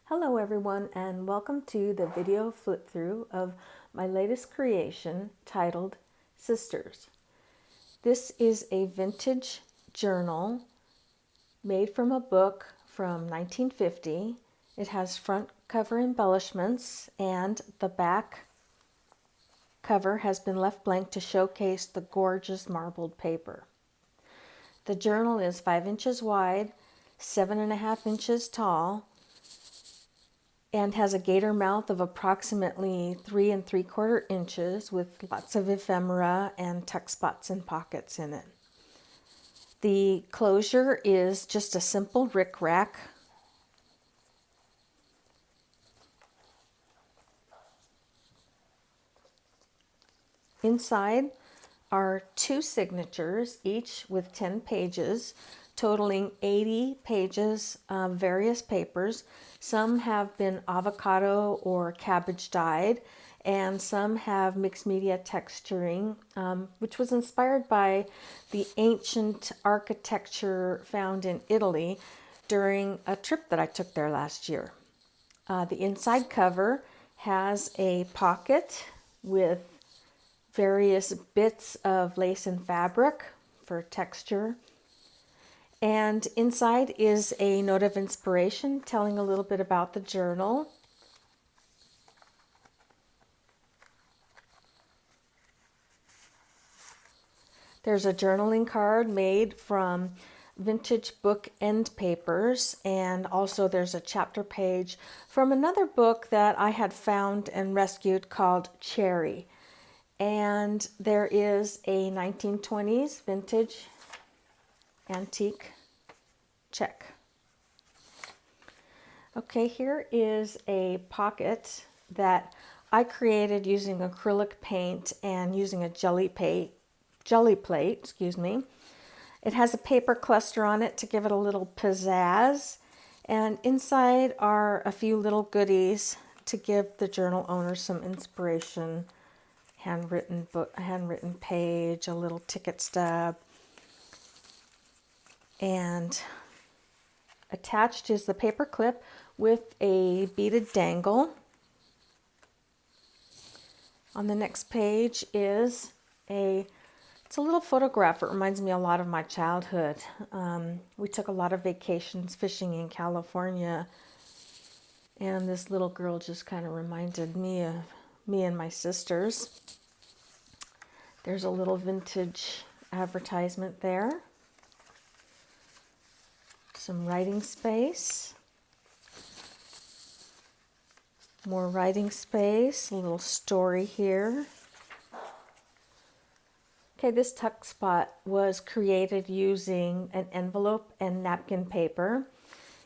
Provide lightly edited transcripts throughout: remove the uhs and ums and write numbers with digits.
Hello everyone, and welcome to the video flip through of my latest creation titled Sisters. This is a vintage journal made from a book from 1950. It has front cover embellishments and the back cover has been left blank to showcase the gorgeous marbled paper. The journal is 5 inches wide, 7.5 inches tall, and has a gator mouth of approximately 3 3/4 inches with lots of ephemera and tuck spots and pockets in it. The closure is just a simple rickrack. Inside are 2 signatures, each with 10 pages, totaling 80 pages of various papers. Some have been avocado or cabbage dyed, and some have mixed media texturing, which was inspired by the ancient architecture found in Italy during a trip that I took there last year. The inside cover has a pocket with various bits of lace and fabric for texture. And inside is a note of inspiration telling a little bit about the journal. There's a journaling card made from vintage book end papers, and also there's a chapter page from another book that I had found and rescued called Cherry. And there is a 1920s vintage antique check. Okay, here is a pocket that I created using acrylic paint and using a jelly plate, It has a paper cluster on it to give it a little pizzazz, and inside are a few little goodies to give the journal owner some inspiration. Handwritten book, handwritten page, a little ticket stub, and attached is the paper clip with a beaded dangle. On the next page is it's a little photograph. It reminds me a lot of my childhood. We took a lot of vacations fishing in California, and this little girl just kind of reminded me of me and my sisters. There's a little vintage advertisement there. Some writing space. More writing space, a little story here. Okay, this tuck spot was created using an envelope and napkin paper.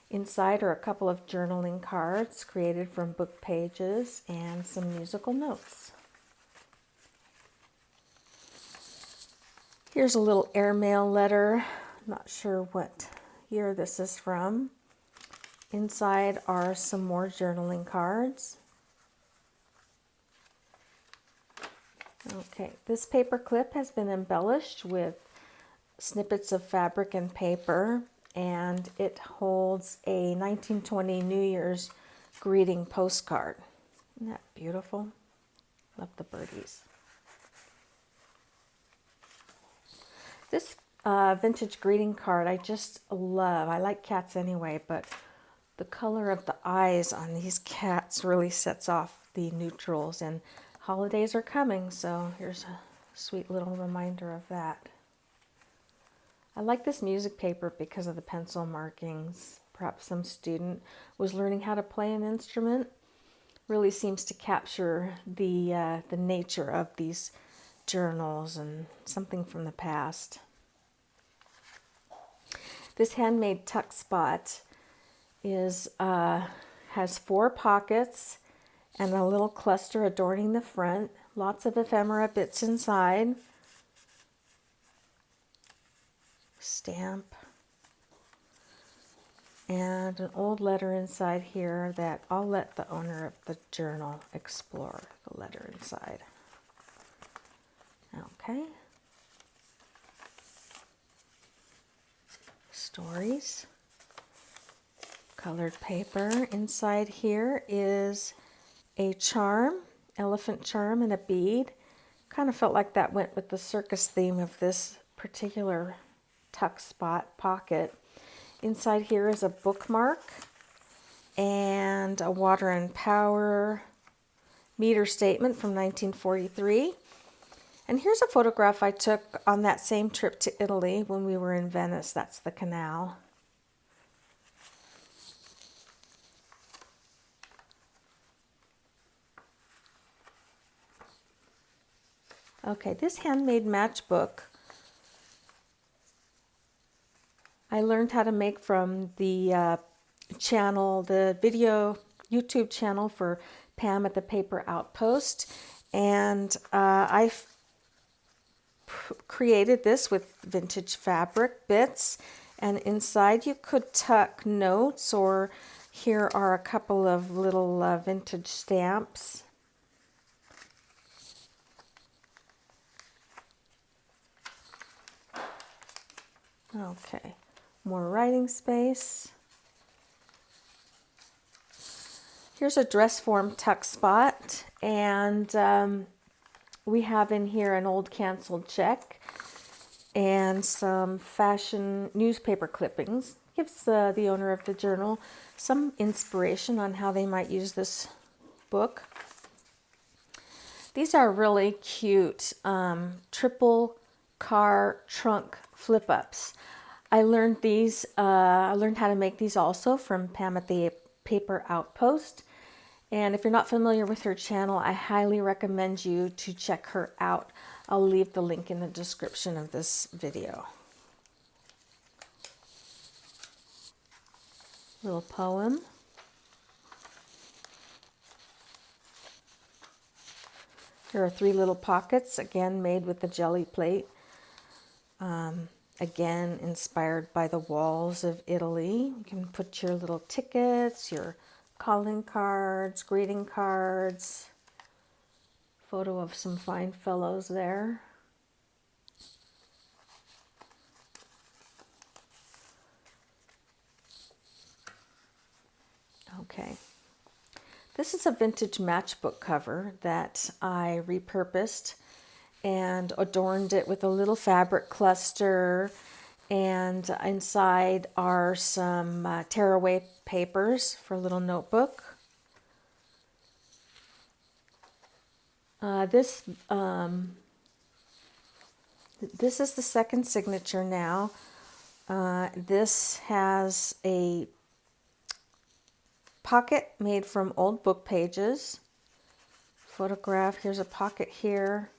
Inside are a couple of journaling cards created from book pages and some musical notes. Here's a little airmail letter. Not sure what year this is from. Inside are some more journaling cards. Okay, this paper clip has been embellished with snippets of fabric and paper, and it holds a 1920 New Year's greeting postcard. Isn't that beautiful? Love the birdies. This vintage greeting card I just love. I like cats anyway, but the color of the eyes on these cats really sets off the neutrals, and holidays are coming, so here's a sweet little reminder of that. I like this music paper because of the pencil markings. Perhaps some student was learning how to play an instrument. Really seems to capture the nature of these journals and something from the past. This handmade tuck spot has 4 pockets and a little cluster adorning the front. Lots of ephemera bits inside. Stamp. And an old letter inside here that I'll let the owner of the journal explore the letter inside. Okay. Stories. colored paper. Inside here is a charm, elephant charm, and a bead. Kind of felt like that went with the circus theme of this particular tuck spot pocket. Inside here is a bookmark and a water and power meter statement from 1943. And here's a photograph I took on that same trip to Italy when we were in Venice. That's the canal. Okay, this handmade matchbook I learned how to make from the channel, the video YouTube channel for Pam at the Paper Outpost. And I created this with vintage fabric bits. And inside you could tuck notes, or here are a couple of little vintage stamps. Okay, more writing space. Here's a dress form tuck spot, and we have in here an old canceled check and some fashion newspaper clippings. Gives the owner of the journal some inspiration on how they might use this book. These are really cute triple car trunk flip-ups. I learned how to make these also from Pam at the Paper Outpost. And if you're not familiar with her channel, I highly recommend you to check her out. I'll leave the link in the description of this video. Little poem. There are 3 little pockets, again made with the jelly plate. Again, inspired by the walls of Italy. You can put your little tickets, your calling cards, greeting cards. Photo of some fine fellows there. Okay. This is a vintage matchbook cover that I repurposed and adorned it with a little fabric cluster, and inside are some tearaway papers for a little notebook. This is the second signature now. This has a pocket made from old book pages. Photograph, here's a pocket here,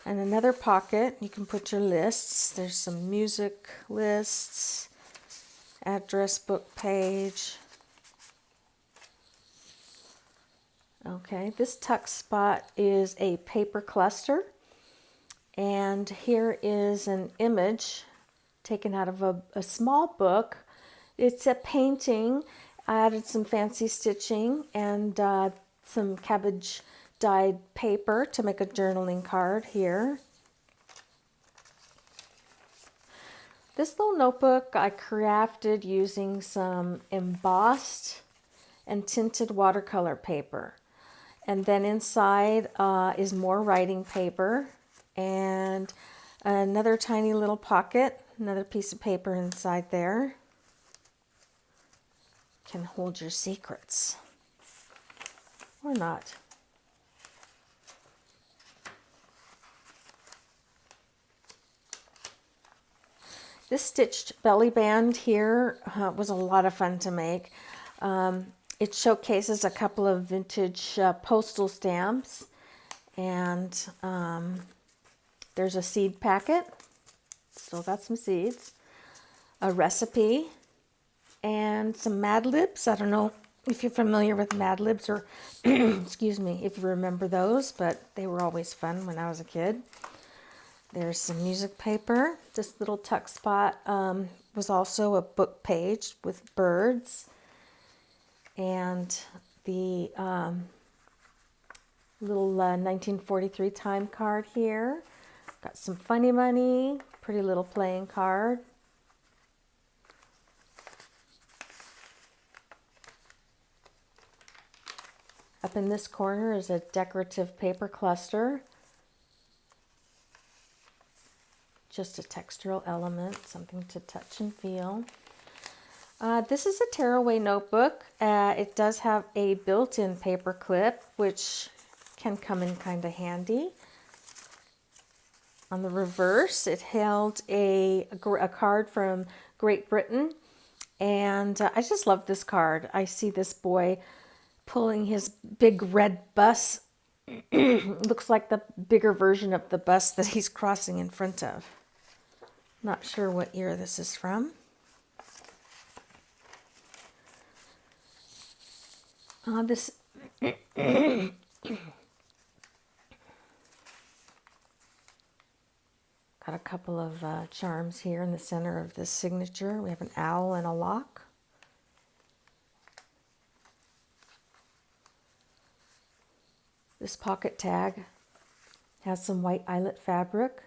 and another pocket. You can put your lists. There's some music lists, address book page. Okay, this tuck spot is a paper cluster, and here is an image taken out of a small book. It's a painting. I added some fancy stitching and some cabbage dyed paper to make a journaling card here. This little notebook I crafted using some embossed and tinted watercolor paper. And then inside is more writing paper and another tiny little pocket, another piece of paper inside there. Can hold your secrets or not. This stitched belly band here was a lot of fun to make. It showcases a couple of vintage postal stamps, and there's a seed packet, still got some seeds, a recipe, and some Mad Libs. I don't know if you're familiar with Mad Libs, or excuse me, if you remember those, but they were always fun when I was a kid. There's some music paper. This little tuck spot was also a book page with birds. And the little 1943 time card here. Got some funny money, pretty little playing card. Up in this corner is a decorative paper cluster. Just a textural element, something to touch and feel. This is a tearaway notebook. It does have a built-in paper clip, which can come in kind of handy. On the reverse, it held a card from Great Britain, and I just love this card. I see this boy pulling his big red bus. Looks like the bigger version of the bus that he's crossing in front of. Not sure what year this is from. This got a couple of charms here in the center of this signature. We have an owl and a lock. This pocket tag has some white eyelet fabric.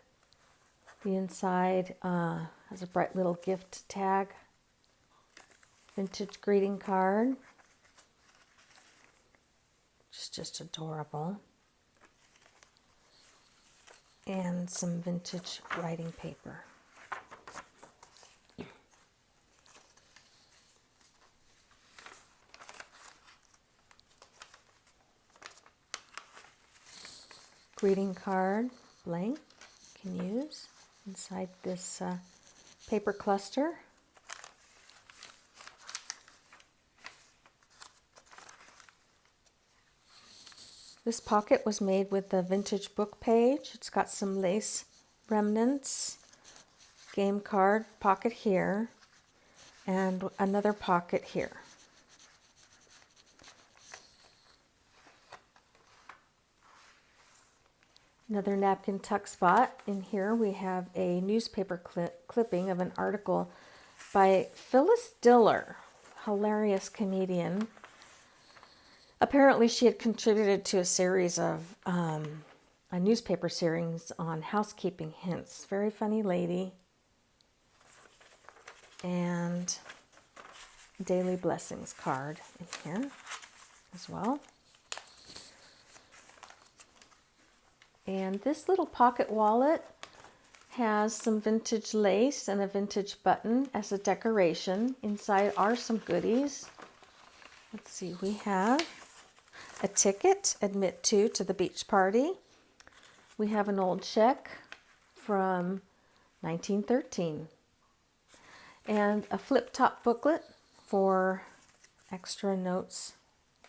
The inside has a bright little gift tag. Vintage greeting card. Which is just adorable. And some vintage writing paper. Greeting card, blank, can use inside this paper cluster. This pocket was made with the vintage book page. It's got some lace remnants, game card pocket here, and another pocket here. Another napkin tuck spot. In here we have a newspaper clipping of an article by Phyllis Diller, hilarious comedian. Apparently she had contributed to a series of a newspaper series on housekeeping hints. Very funny lady. And daily blessings card in here as well. And this little pocket wallet has some vintage lace and a vintage button as a decoration. Inside are some goodies. Let's see, we have a ticket, admit to the beach party. We have an old check from 1913. And a flip-top booklet for extra notes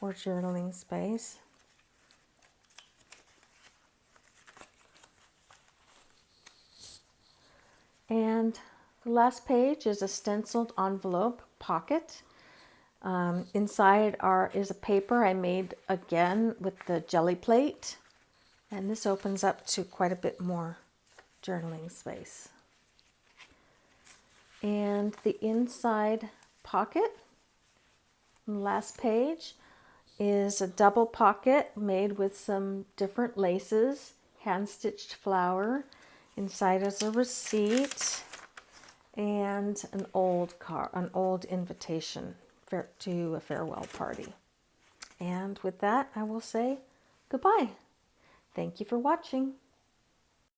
or journaling space. And the last page is a stenciled envelope pocket. Inside is a paper I made again with the jelly plate. And this opens up to quite a bit more journaling space. And the inside pocket, the last page, is a double pocket made with some different laces, hand-stitched flower. Inside is a receipt and an old invitation to a farewell party. And with that, I will say goodbye. Thank you for watching.